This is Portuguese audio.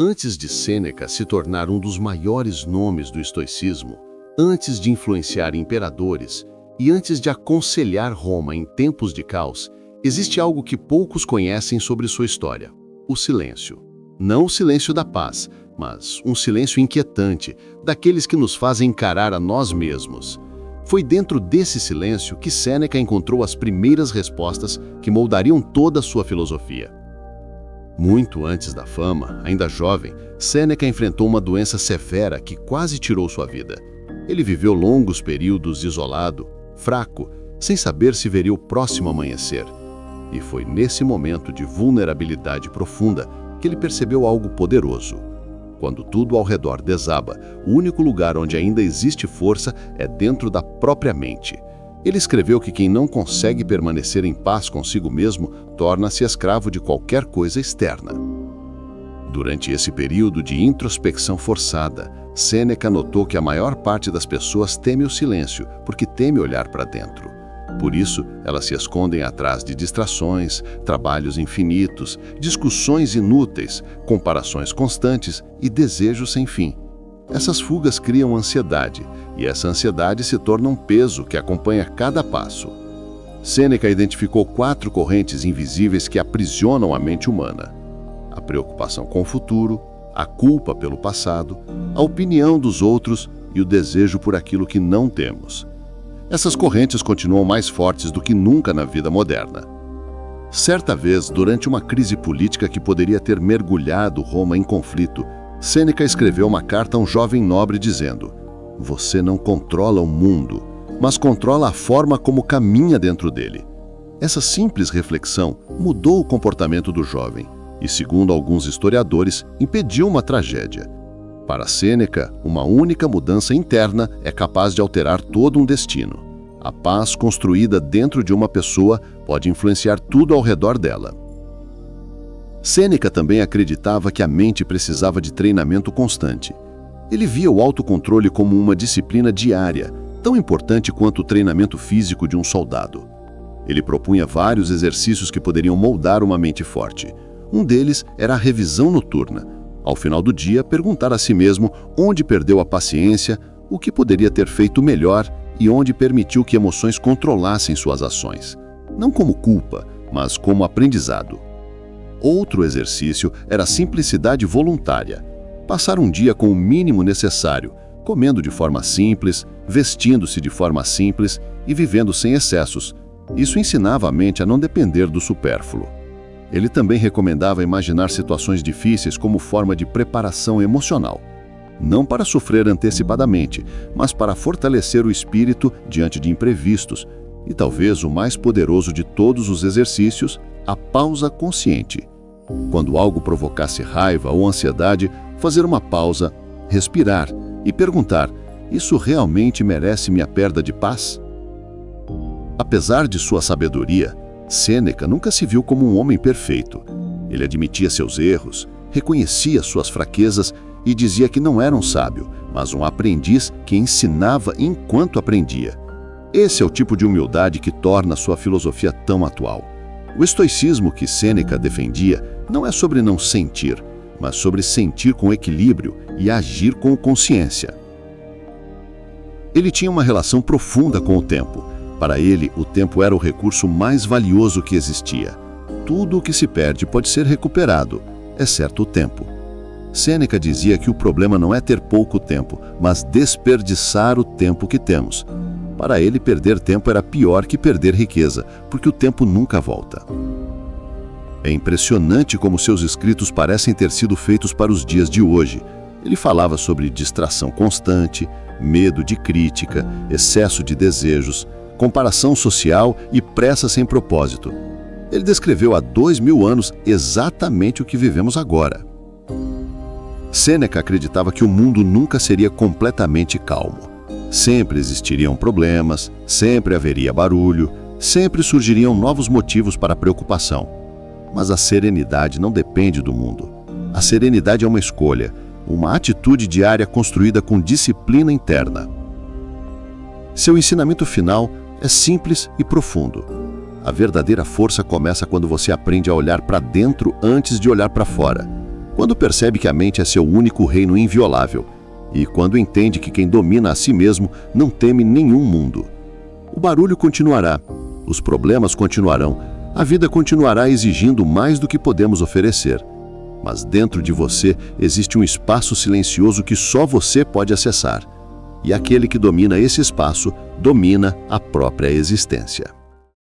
Antes de Sêneca se tornar um dos maiores nomes do estoicismo, antes de influenciar imperadores e antes de aconselhar Roma em tempos de caos, existe algo que poucos conhecem sobre sua história: o silêncio. Não o silêncio da paz, mas um silêncio inquietante, daqueles que nos fazem encarar a nós mesmos. Foi dentro desse silêncio que Sêneca encontrou as primeiras respostas que moldariam toda a sua filosofia. Muito antes da fama, ainda jovem, Sêneca enfrentou uma doença severa que quase tirou sua vida. Ele viveu longos períodos isolado, fraco, sem saber se veria o próximo amanhecer. E foi nesse momento de vulnerabilidade profunda que ele percebeu algo poderoso. Quando tudo ao redor desaba, o único lugar onde ainda existe força é dentro da própria mente. Ele escreveu que quem não consegue permanecer em paz consigo mesmo torna-se escravo de qualquer coisa externa. Durante esse período de introspecção forçada, Sêneca notou que a maior parte das pessoas teme o silêncio, porque teme olhar para dentro. Por isso, elas se escondem atrás de distrações, trabalhos infinitos, discussões inúteis, comparações constantes e desejos sem fim. Essas fugas criam ansiedade, e essa ansiedade se torna um peso que acompanha cada passo. Sêneca identificou 4 correntes invisíveis que aprisionam a mente humana: a preocupação com o futuro, a culpa pelo passado, a opinião dos outros e o desejo por aquilo que não temos. Essas correntes continuam mais fortes do que nunca na vida moderna. Certa vez, durante uma crise política que poderia ter mergulhado Roma em conflito, Sêneca escreveu uma carta a um jovem nobre dizendo: "Você não controla o mundo, mas controla a forma como caminha dentro dele." Essa simples reflexão mudou o comportamento do jovem e, segundo alguns historiadores, impediu uma tragédia. Para Sêneca, uma única mudança interna é capaz de alterar todo um destino. A paz construída dentro de uma pessoa pode influenciar tudo ao redor dela. Sêneca também acreditava que a mente precisava de treinamento constante. Ele via o autocontrole como uma disciplina diária, tão importante quanto o treinamento físico de um soldado. Ele propunha vários exercícios que poderiam moldar uma mente forte. Um deles era a revisão noturna. Ao final do dia, perguntar a si mesmo onde perdeu a paciência, o que poderia ter feito melhor e onde permitiu que emoções controlassem suas ações. Não como culpa, mas como aprendizado. Outro exercício era a simplicidade voluntária. Passar um dia com o mínimo necessário, comendo de forma simples, vestindo-se de forma simples e vivendo sem excessos. Isso ensinava a mente a não depender do supérfluo. Ele também recomendava imaginar situações difíceis como forma de preparação emocional. Não para sofrer antecipadamente, mas para fortalecer o espírito diante de imprevistos. E talvez o mais poderoso de todos os exercícios, a pausa consciente. Quando algo provocasse raiva ou ansiedade, fazer uma pausa, respirar e perguntar: isso realmente merece minha perda de paz? Apesar de sua sabedoria, Sêneca nunca se viu como um homem perfeito. Ele admitia seus erros, reconhecia suas fraquezas e dizia que não era um sábio, mas um aprendiz que ensinava enquanto aprendia. Esse é o tipo de humildade que torna sua filosofia tão atual. O estoicismo que Sêneca defendia não é sobre não sentir, mas sobre sentir com equilíbrio e agir com consciência. Ele tinha uma relação profunda com o tempo. Para ele, o tempo era o recurso mais valioso que existia. Tudo o que se perde pode ser recuperado, exceto o tempo. Sêneca dizia que o problema não é ter pouco tempo, mas desperdiçar o tempo que temos. Para ele, perder tempo era pior que perder riqueza, porque o tempo nunca volta. É impressionante como seus escritos parecem ter sido feitos para os dias de hoje. Ele falava sobre distração constante, medo de crítica, excesso de desejos, comparação social e pressa sem propósito. Ele descreveu há 2000 anos exatamente o que vivemos agora. Sêneca acreditava que o mundo nunca seria completamente calmo. Sempre existiriam problemas, sempre haveria barulho, sempre surgiriam novos motivos para preocupação. Mas a serenidade não depende do mundo. A serenidade é uma escolha, uma atitude diária construída com disciplina interna. Seu ensinamento final é simples e profundo. A verdadeira força começa quando você aprende a olhar para dentro antes de olhar para fora. quando percebe que a mente é seu único reino inviolável e quando entende que quem domina a si mesmo não teme nenhum mundo. O barulho continuará, os problemas continuarão, a vida continuará exigindo mais do que podemos oferecer. Mas dentro de você existe um espaço silencioso que só você pode acessar. E aquele que domina esse espaço domina a própria existência.